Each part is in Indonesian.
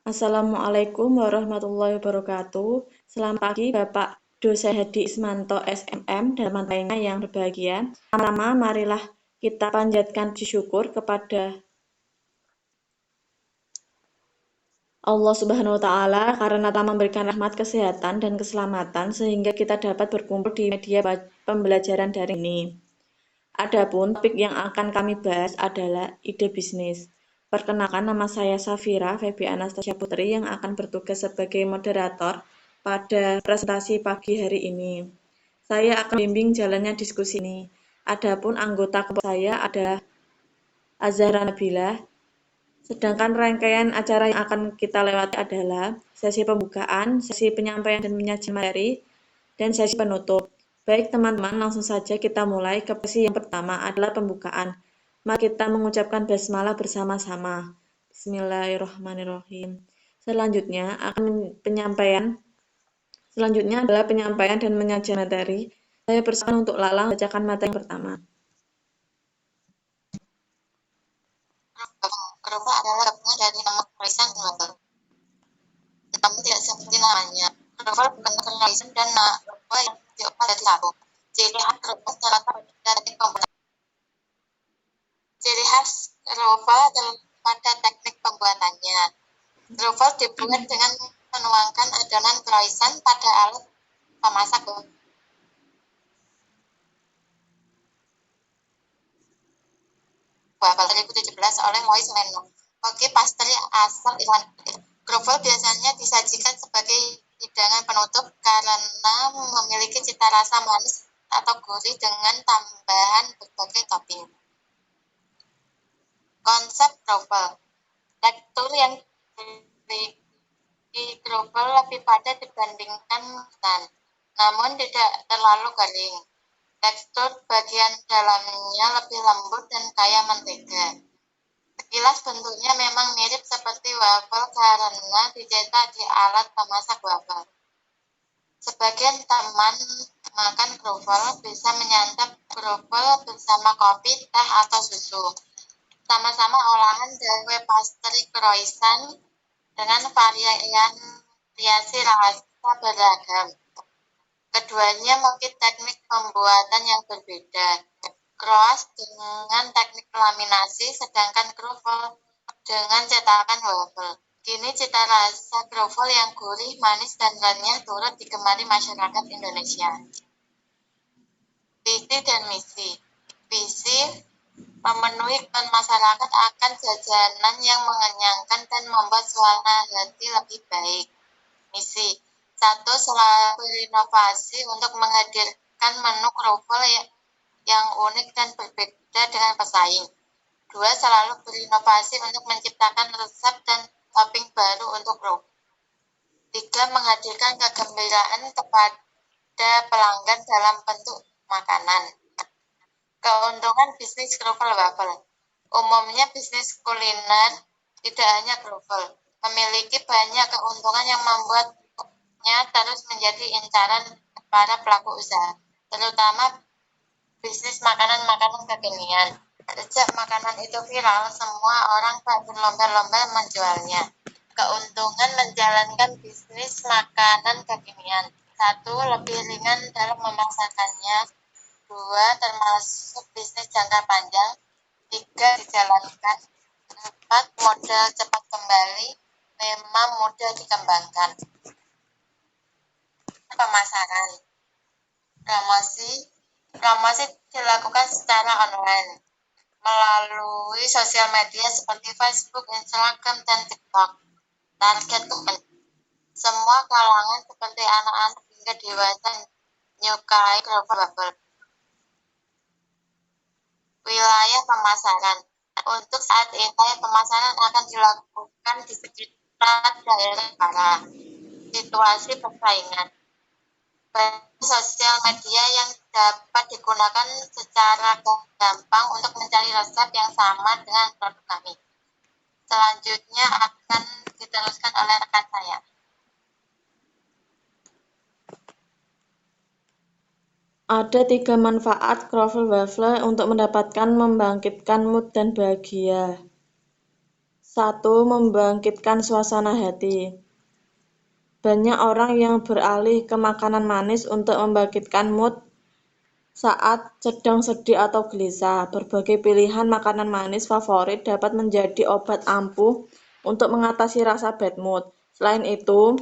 Assalamualaikum warahmatullahi wabarakatuh. Selamat pagi Bapak Dosen Hadi Ismanto SMM dan teman lainnya yang berbahagia. Pertama, marilah kita panjatkan puji syukur kepada Allah Subhanahu wa Ta'ala karena telah memberikan rahmat kesehatan dan keselamatan sehingga kita dapat berkumpul di media pembelajaran daring ini. Adapun topik yang akan kami bahas adalah ide bisnis. Perkenalkan, nama saya Safira Febi Anastasia Putri yang akan bertugas sebagai moderator pada presentasi pagi hari ini. Saya akan membimbing jalannya diskusi ini. Adapun anggota kelompok saya adalah Azhara Nabila. Sedangkan rangkaian acara yang akan kita lewati adalah sesi pembukaan, sesi penyampaian dan penyajian materi, dan sesi penutup. Baik teman-teman, langsung saja kita mulai ke sesi yang pertama adalah pembukaan. Mari kita mengucapkan basmalah bersama-sama. Bismillahirrahmanirrahim. Selanjutnya adalah penyampaian dan penyajian materi. Saya persilakan untuk Lalang bacakan materi yang pertama. Gerobak adalah gabungan dari nama Horizon dan Novel. Namun tidak seperti namanya. Novel bukan Horizon dan Novel yang diolah dari satu. Ciri khas gerobak terletak pada teknik pembuatan. Ciri khas gerobak pada teknik pembuatannya. Gerobak dibuat dengan menuangkan adonan Horizon pada alat pemasak Wafel 2017 oleh Moise Leno. Bagi pastry asal Irlandia, Grovel biasanya disajikan sebagai hidangan penutup karena memiliki cita rasa manis atau gurih dengan tambahan berbagai topping. Konsep Grovel, tekstur yang di Grovel lebih padat dibandingkan ketan, namun tidak terlalu garing. Tekstur bagian dalamnya lebih lembut dan kaya mentega. Sekilas bentuknya memang mirip seperti wafel karena dicetak di alat pemasak wafel. Sebagian teman makan grovel bisa menyantap grovel bersama kopi, teh, atau susu. Sama-sama olahan dari pastry croissant dengan variasi rasa beragam. Keduanya memiliki teknik pembuatan yang berbeda. Croissant dengan teknik laminasi, sedangkan grovel dengan cetakan wafel. Kini cita rasa grovel yang gurih, manis, dan renyah turut digemari masyarakat Indonesia. Visi dan misi. Visi memenuhi kebutuhan masyarakat akan jajanan yang mengenyangkan dan membuat suasana hati lebih baik. Misi. 1. Selalu berinovasi untuk menghadirkan menu grovel yang unik dan berbeda dengan pesaing. 2. Selalu berinovasi untuk menciptakan resep dan topping baru untuk grovel. 3. Menghadirkan kegembiraan kepada pelanggan dalam bentuk makanan. Keuntungan bisnis grovel wafel. Umumnya bisnis kuliner, tidak hanya grovel, memiliki banyak keuntungan yang membuatnya terus menjadi incaran para pelaku usaha, terutama bisnis makanan-makanan kekinian. Sejak makanan itu viral, semua orang tak berlomba-lomba menjualnya. Keuntungan menjalankan bisnis makanan kekinian. 1. Lebih ringan dalam memasarkannya. 2. Termasuk bisnis jangka panjang. 3. Dijalankan. 4. Modal cepat kembali. 5. Mudah dikembangkan. Pemasaran. Promosi dilakukan secara online melalui sosial media seperti Facebook, Instagram, dan TikTok. Target semua kalangan seperti anak-anak hingga dewasa menyukai grovel wafel. Wilayah pemasaran. Untuk saat ini pemasaran akan dilakukan di sekitar daerah Jepara. Situasi persaingan. Sosial media yang dapat digunakan secara gampang untuk mencari resep yang sama dengan produk kami. Selanjutnya akan diteruskan oleh rekan saya. Ada 3 manfaat grovel wafel untuk membangkitkan mood dan bahagia. 1. Membangkitkan suasana hati. Banyak orang yang beralih ke makanan manis untuk membangkitkan mood saat sedang sedih atau gelisah. Berbagai pilihan makanan manis favorit dapat menjadi obat ampuh untuk mengatasi rasa bad mood. Selain itu,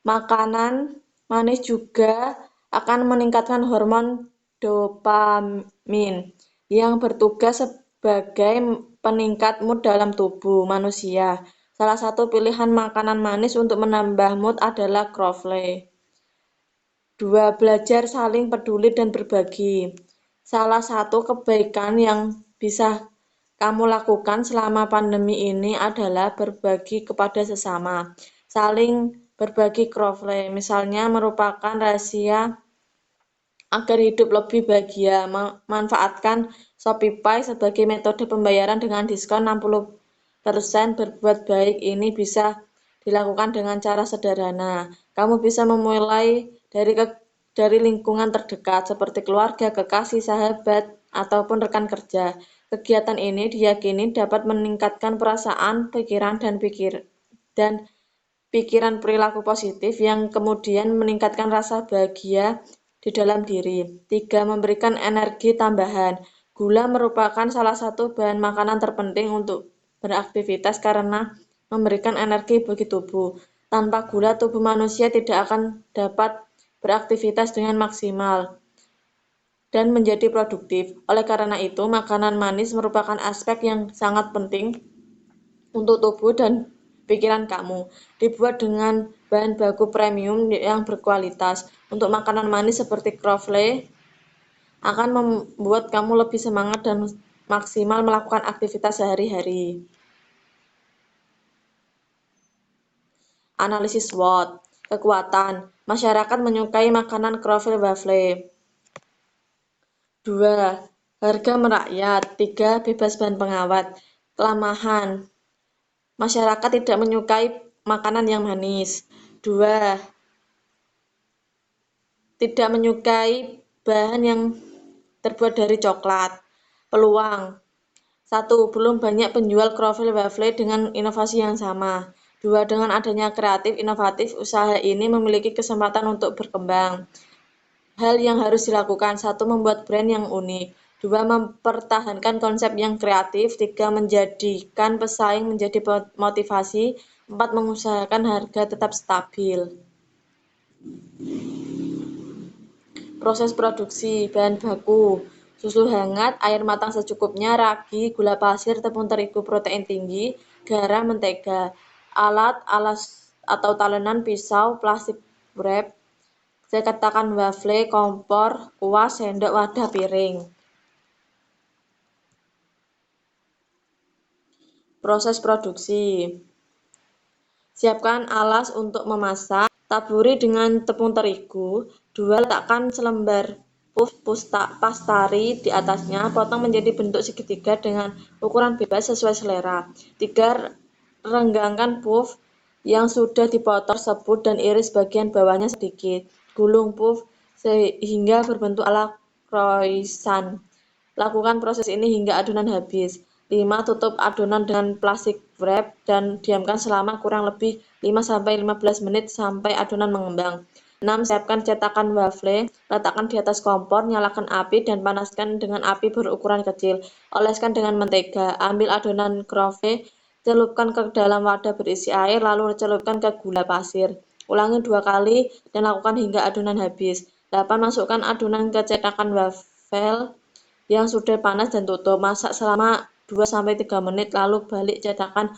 makanan manis juga akan meningkatkan hormon dopamin yang bertugas sebagai peningkat mood dalam tubuh manusia. Salah satu pilihan makanan manis untuk menambah mood adalah croffle. 2. Belajar saling peduli dan berbagi. Salah satu kebaikan yang bisa kamu lakukan selama pandemi ini adalah berbagi kepada sesama. Saling berbagi croffle, misalnya merupakan rahasia agar hidup lebih bahagia. Manfaatkan Shopify sebagai metode pembayaran dengan diskon 60%. Berbuat baik ini bisa dilakukan dengan cara sederhana. Kamu bisa memulai dari lingkungan terdekat seperti keluarga, kekasih, sahabat, ataupun rekan kerja. Kegiatan ini diyakini dapat meningkatkan perasaan, pikiran perilaku positif yang kemudian meningkatkan rasa bahagia di dalam diri. 3. Memberikan energi tambahan. Gula merupakan salah satu bahan makanan terpenting untuk beraktivitas karena memberikan energi bagi tubuh. Tanpa gula, tubuh manusia tidak akan dapat beraktivitas dengan maksimal dan menjadi produktif. Oleh karena itu, makanan manis merupakan aspek yang sangat penting untuk tubuh dan pikiran kamu. Dibuat dengan bahan baku premium yang berkualitas. Untuk makanan manis seperti croffle akan membuat kamu lebih semangat dan maksimal melakukan aktivitas sehari-hari. Analisis SWOT. Kekuatan. Masyarakat menyukai makanan croffle waffle. 2. Harga merakyat. 3. Bebas bahan pengawet. Kelemahan. Masyarakat tidak menyukai makanan yang manis. 2. Tidak menyukai bahan yang terbuat dari coklat. Peluang. 1. Belum banyak penjual croffle waffle dengan inovasi yang sama. 2. Dengan adanya kreatif inovatif, usaha ini memiliki kesempatan untuk berkembang. Hal yang harus dilakukan. 1. Membuat brand yang unik. 2. Mempertahankan konsep yang kreatif. 3. Menjadikan pesaing menjadi motivasi. 4. Mengusahakan harga tetap stabil. Proses produksi. Bahan baku. Susu hangat, air matang secukupnya, ragi, gula pasir, tepung terigu protein tinggi, garam, mentega. Alat atau talenan, pisau, plastik wrap, cetakan waffle, kompor, kuas, sendok, wadah, piring. Proses produksi. Siapkan alas untuk memasak. Taburi dengan tepung terigu. 2. Letakkan selembar puff pastry di atasnya. Potong menjadi bentuk segitiga dengan ukuran bebas sesuai selera. 3. Renggangkan puff yang sudah dipotong tersebut dan iris bagian bawahnya sedikit. Gulung puff sehingga berbentuk ala croissant. Lakukan proses ini hingga adonan habis. 5. Tutup adonan dengan plastik wrap dan diamkan selama kurang lebih 5-15 menit sampai adonan mengembang. 6. Siapkan cetakan waffle, letakkan di atas kompor, nyalakan api dan panaskan dengan api berukuran kecil. Oleskan dengan mentega. Ambil adonan croffle, celupkan ke dalam wadah berisi air, lalu celupkan ke gula pasir. Ulangi 2 kali dan lakukan hingga adonan habis. 8. Masukkan adonan ke cetakan waffle yang sudah panas dan tutup. Masak selama 2-3 menit, lalu balik cetakan